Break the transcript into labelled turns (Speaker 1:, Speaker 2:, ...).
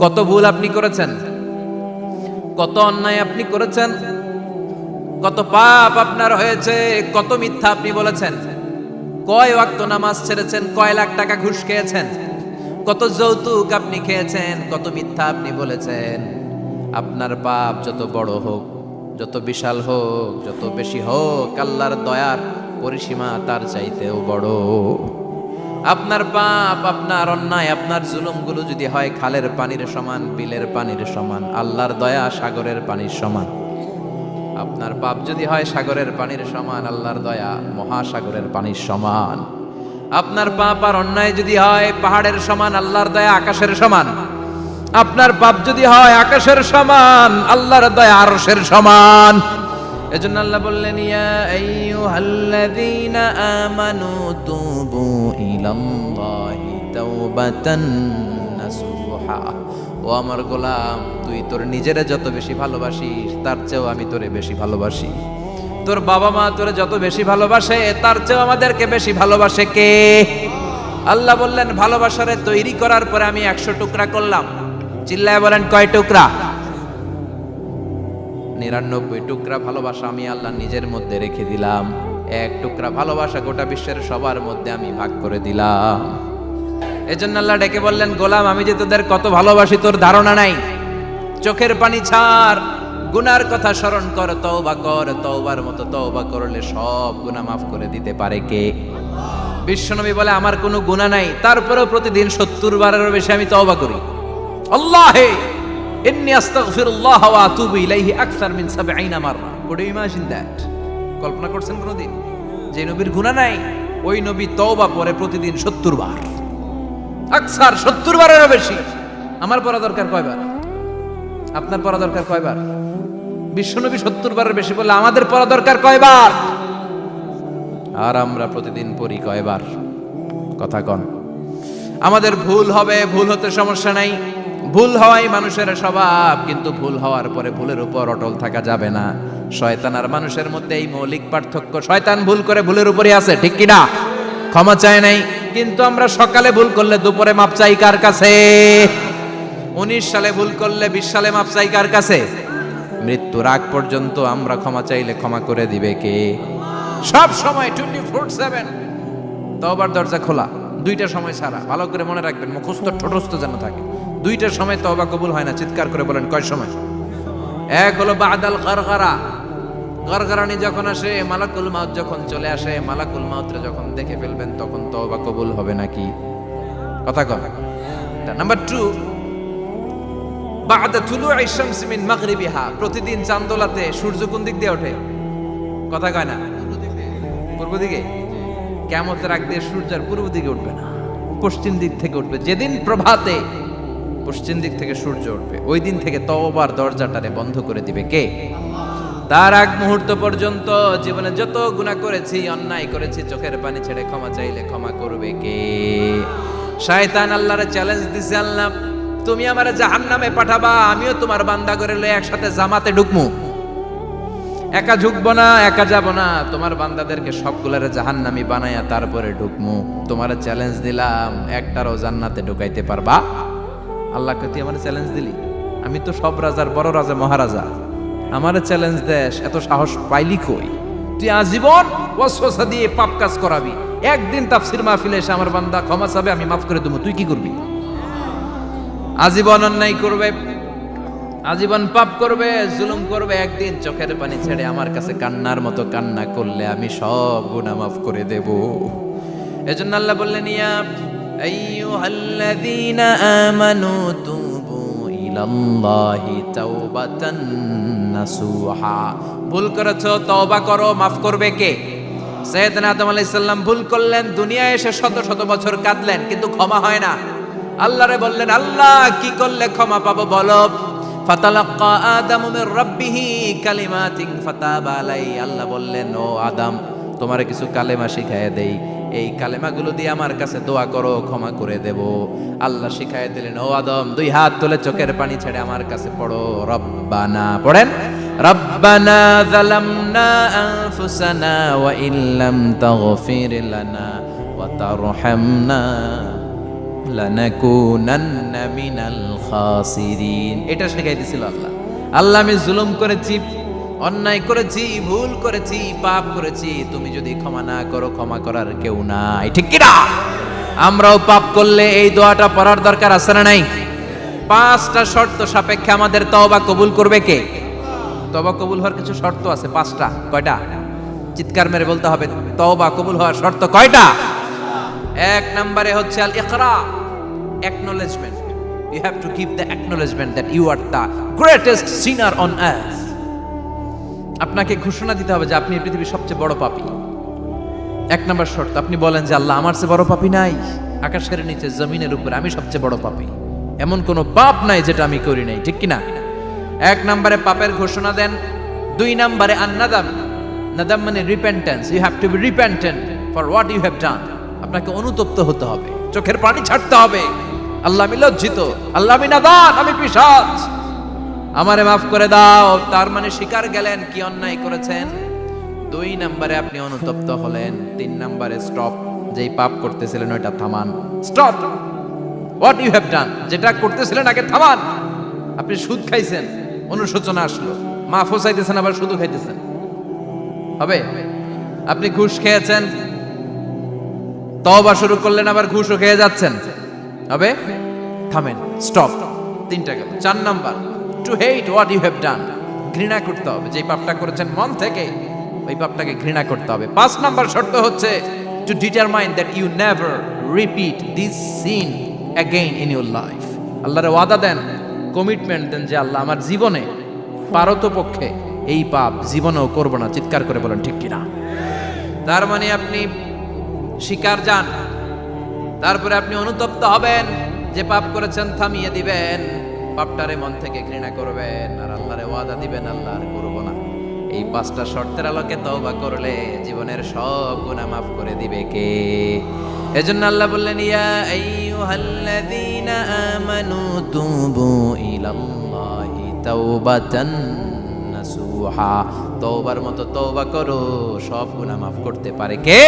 Speaker 1: কত ভুল আপনি করেছেন, কত অন্যায় আপনি করেছেন, কত পাপ আপনার হয়েছে, কত মিথ্যা আপনি বলেছেন, কয় ওয়াক্ত নামাজ ছেড়েছেন, কয় লাখ টাকা ঘুষ খেয়েছেন, কত যৌতুক আপনি খেয়েছেন, কত মিথ্যা আপনি বলেছেন। আপনার পাপ যত বড় হোক, যত বিশাল হোক, যত বেশি হোক, আল্লাহর দয়ার পরিসীমা তার চাইতেও বড়। আপনার পাপ, আপনার অন্যায়, আপনার জুলুমগুলো যদি হয় খালের পানির সমান, বিলের পানির সমান, আল্লাহর দয়া সাগরের পানির সমান। আপনার পাপ যদি হয় সাগরের পানির সমান, আল্লাহর দয়া মহাসাগরের পানির সমান। আপনার পাপ আর অন্যায় যদি হয় পাহাড়ের সমান, আল্লাহর দয়া আকাশের সমান। আপনার পাপ যদি হয় আকাশের সমান, আল্লাহর দয়া আরশের সমান। এজন্য আল্লাহ বললেন, ইয়া আইয়ুহাল্লাযীনা আমানু তুবু ইলাল্লাহি তাওবাতান নাসুহা। ও আমার গোলাম, তুই তোর নিজেরে যত বেশি ভালোবাসিস তার চেয়েও আমি তোরে বেশি ভালোবাসি। তোর বাবা মা তোরে যত বেশি ভালোবাসে তার চেয়েও আমাদেরকে বেশি ভালোবাসে কে? আল্লাহ বললেন, ভালোবাসারে তৈরি করার পরে আমি 100 টুকরা করলাম। চিল্লায় বলেন, কয় টুকরা? 99 টুকরা ভালোবাসা আমি আল্লাহ নিজের মধ্যে রেখে দিলাম। 1 টুকরা ভালোবাসা গোটা বিশ্বের সবার মধ্যে আমি ভাগ করে দিলাম। এজন্য আল্লাহ ডেকে বললেন, গোলাম আমি যে তোদের কত ভালোবাসি তোর ধারণা নাই। চোখের পানি ছাড়, গুনার কথা স্মরণ কর, তওবা কর। তওবার মতো তওবা করলে সব গুনাহ মাফ করে দিতে পারে কে? বিশ্বনবী বলে, আমার কোনো গুনাহ নাই, তারপরেও প্রতিদিন 70 বারেরও বেশি আমি তওবা করি। আল্লাহে ইন্নী আস্তাগফিরুল্লাহ ওয়া আতুবু ইলাইহি আকসার মিন 70 মাররা। Could you imagine that? কল্পনা করছেন কোনদিন যে নবীর গুনাহ নাই, ওই নবী তওবা পড়ে প্রতিদিন 70 বার, আকসার 70 বারেরও বেশি। আমার পড়া দরকার কয়বার? আপনার পড়া দরকার কয়বার? বিশ্বনবী 70 বারের বেশি বললে আমাদের পড়া দরকার কয়বার? আর আমরা প্রতিদিন পড়ি কয়বার? কথা কন। আমাদের ভুল হবে, ভুল হতে সমস্যা নাই, ভুল হওয়াই মানুষের স্বভাব, কিন্তু ভুল হওয়ার পরে ভুলের উপর অটল থাকা যাবে না। শয়তান আর মানুষের মধ্যে এই মৌলিক পার্থক্য। শয়তান ভুল করে ভুলের উপরই আছে, ঠিক কি না? ক্ষমা চায় নাই, কিন্তু আমরা সকালে ভুল করলে দুপুরে মাপ চাই কার কাছে? 19 সালে ভুল করলে 20 সালে মাপ চাই কার কাছে? মৃত্যুর আগ পর্যন্ত আমরা ক্ষমা চাইলে ক্ষমা করে দিবে কে? সব সময় 24/7 তওবার দরজা খোলা, 2টার সময় ছাড়া। ভালো করে মনে রাখবেন, মুখস্থ ঠোঁটস্থ যেন থাকে। 2টার সময় তওবা কবুল হয় না। চিৎকার করে বলেন, কয় সময়? এক হলো বাদাল গারগারা, গারগারানি যখন আসে, মালাকুল মাউত যখন চলে আসে, মালাকুল মাউতরে যখন দেখে ফেলবেন তখন তওবা কবুল হবে নাকি? কথা কন। নাম্বার 2, বাদা তুলুই শামস মিন মাগরিবিহা। প্রতিদিন চাঁদোলাতে সূর্য কোন দিক দিয়ে ওঠে? কথা কয় না? পূর্ব দিকে। কিয়ামতের আগ দিয়ে সূর্য আর পূর্ব দিকে উঠবে না, পশ্চিম দিক থেকে উঠবে। যেদিন প্রভাতে পশ্চিম দিক থেকে সূর্য উঠবে, ওই দিন থেকে তওবার দরজাটারে বন্ধ করে দিবে কে? তার আগ মুহূর্ত পর্যন্ত জীবনে যত গুনাহ করেছি, অন্যায় করেছি, চোখের পানি ছেড়ে ক্ষমা চাইলে ক্ষমা করবে কে? শয়তান আল্লাহরে চ্যালেঞ্জ দিছে, আল্লাহ তুমি আমারে জাহান্নামে পাঠাবা, আমিও তোমার বান্দা করে লয়ে একসাথে জামাতে ঢুকমু। একা ঢুকবো না, একা যাব না, তোমার বান্দাদেরকে সবগুলারে জাহান্নামী বানায়া তারপরে ঢুকমু। তোমারে চ্যালেঞ্জ দিলাম, একটারও জান্নাতে ঢুকাইতে পারবা? আল্লাহকে তুই আমার চ্যালেঞ্জ দিলি? আমি তো সব রাজার বড় রাজা, মহারাজা, আমারে চ্যালেঞ্জ দেশ, এত সাহস পাইলি কই? তুই আজীবন ওয়াসওয়াসা দিয়ে পাপ কাজ করাবি, একদিন তাফসীর মাহফিলে এসে আমার বান্দা ক্ষমা চাবে, আমি মাফ করে দেবো, তুই কি করবি? আজীবন অন্যায় করবে, আজীবন পাপ করবে, জুলুম করবে, একদিন চোখের পানি ছেড়ে আমার কাছে কান্নার মতো কান্না করলে আমি সব গুনাহ মাফ করে দেব। এজন্য আল্লাহ বললেন, ইয়া আইয়ুহাল্লাযীনা আমানু তুবু ইলাল্লাহি তাওবাতান নাসুহা। ভুল করেছো, তওবা করো, মাফ করবে কে? সাইয়েদনা আদম আলাইহিস সালাম ভুল করলেন, দুনিয়ায় এসে শত শত বছর কাঁদলেন, কিন্তু ক্ষমা হয় না। আল্লাহরে বললেন, আল্লাহ কি করলে ক্ষমা পাবো বলো? ফাতালাক্কা আদামু মির রাব্বিহি কালিমাতিন ফাতাবা আলাইহি। আল্লাহ বললেন, ও আদম, তোমারে কিছু কালেমা শিখায় দেই, এই কালেমাগুলো দিয়ে আমার কাছে দোয়া করো, ক্ষমা করে দেব। আল্লাহ শিখায় দিলেন, ও আদম 2 হাত তুলে চোখের পানি ছেড়ে আমার কাছে পড়ো, রব্বানা। পড়েন, রব্বানা যালামনা আনফুসানা ওয়া ইল্লাম তাগফির লানা ওয়া তারহামনা লানাকুনান্না মিনাল খাসিরিন। এটা শেখাই দিছিল আল্লাহ। আল্লাহ আমি জুলুম করেছি, অন্যায় করেছি, ভুল করেছি, পাপ করেছি, তুমি যদি ক্ষমা না করো ক্ষমা করার কেউ নাই, ঠিক কি না? আমরাও পাপ করলে এই দোয়াটা পড়ার দরকার আছে না নাই? 5টা শর্ত সাপেক্ষে আমাদের তওবা কবুল করবে কে? তওবা কবুল হওয়ার কিছু শর্ত আছে 5টা। কয়টা? চিৎকার মেরে বলতে হবে, তওবা কবুল হওয়ার শর্ত কয়টা? 1 নম্বরে হচ্ছে আল ইকরা, acknowledgement. You have to give the acknowledgement that you are the greatest sinner on earth. আপনাকে ঘোষণা দিতে হবে যে আপনি এই পৃথিবীর সবচেয়ে বড় পাপী। 1 নম্বর শর্ত, আপনি বলেন যে আল্লাহ আমার চেয়ে বড় পাপী নাই, আকাশের নিচে জমিনের উপরে আমি সবচেয়ে বড় পাপী, এমন কোনো পাপ নাই যেটা আমি করি নাই, ঠিক কি না? 1 নম্বরে পাপের ঘোষণা দেন। 2 নম্বরে আন-নাদাম, নাদাম মানে repentance. You have to be repentant for what you have done. আপনাকে অনুতপ্ত হতে হবে, চোখের পানি ছাড়তে হবে। আল্লাহ আমি লজ্জিত, আল্লাহ আমি নাদান, আমি পিশাচ, আমারে মাফ করে দাও। তার মানে স্বীকার গেলেন কি অন্যায় করেছেন। 2 নম্বরে আপনি অনুতপ্ত হলেন। 3 নম্বরে স্টপ, যেই পাপ করতেছিলেন ওইটা থামান। Stop what you have done, যেটা করতেছিলেন আগে থামান। আপনি সুদ খাইছেন, অনুশোচনা আসলো, মাফও চাইতেছেন আবার সুদও খাইতেছেন, হবে? আপনি ঘুষ খেয়েছেন, তওবা শুরু করলেন, আবার ঘুষও খেয়ে যাচ্ছেন, হবে? থামেন, স্টপ। 3টা গেল। 4 number, to hate what you have done, ঘৃণা করতে হবে, যে পাপটা করেছেন মন থেকে ওই পাপটাকে ঘৃণা করতে হবে। 5 নাম্বার শর্ত হচ্ছে to determine that you never repeat this sin again in your life. আল্লাহর ওয়াদা দেন, কমিটমেন্ট দেন যে আল্লাহ আমার জীবনে পারতপক্ষে এই পাপ জীবনেও করব না। চিৎকার করে বলেন ঠিক কিনা? তার মানে আপনি স্বীকার যান, তারপরে আপনি অনুতপ্ত হবেন, যে পাপ করেছেন থামিয়ে দিবেন, পাপটারে মন থেকে ঘৃণা করবেন, আর আল্লাহরে ওয়াদা দিবেন আল্লাহ আর করব না। এই 5টা শর্তের আলোকে তওবা করলে জীবনের সব গুনাহ মাফ করে দিবে কে? এজন্য আল্লাহ বললেন, ইয়া আইয়ুহাল্লাযীনা আমানু তুবু ইলাল্লাহি তাওবাতান নাসুহা। তওবার মতো তওবা করো, সব গুনাহ মাফ করতে পারে কে?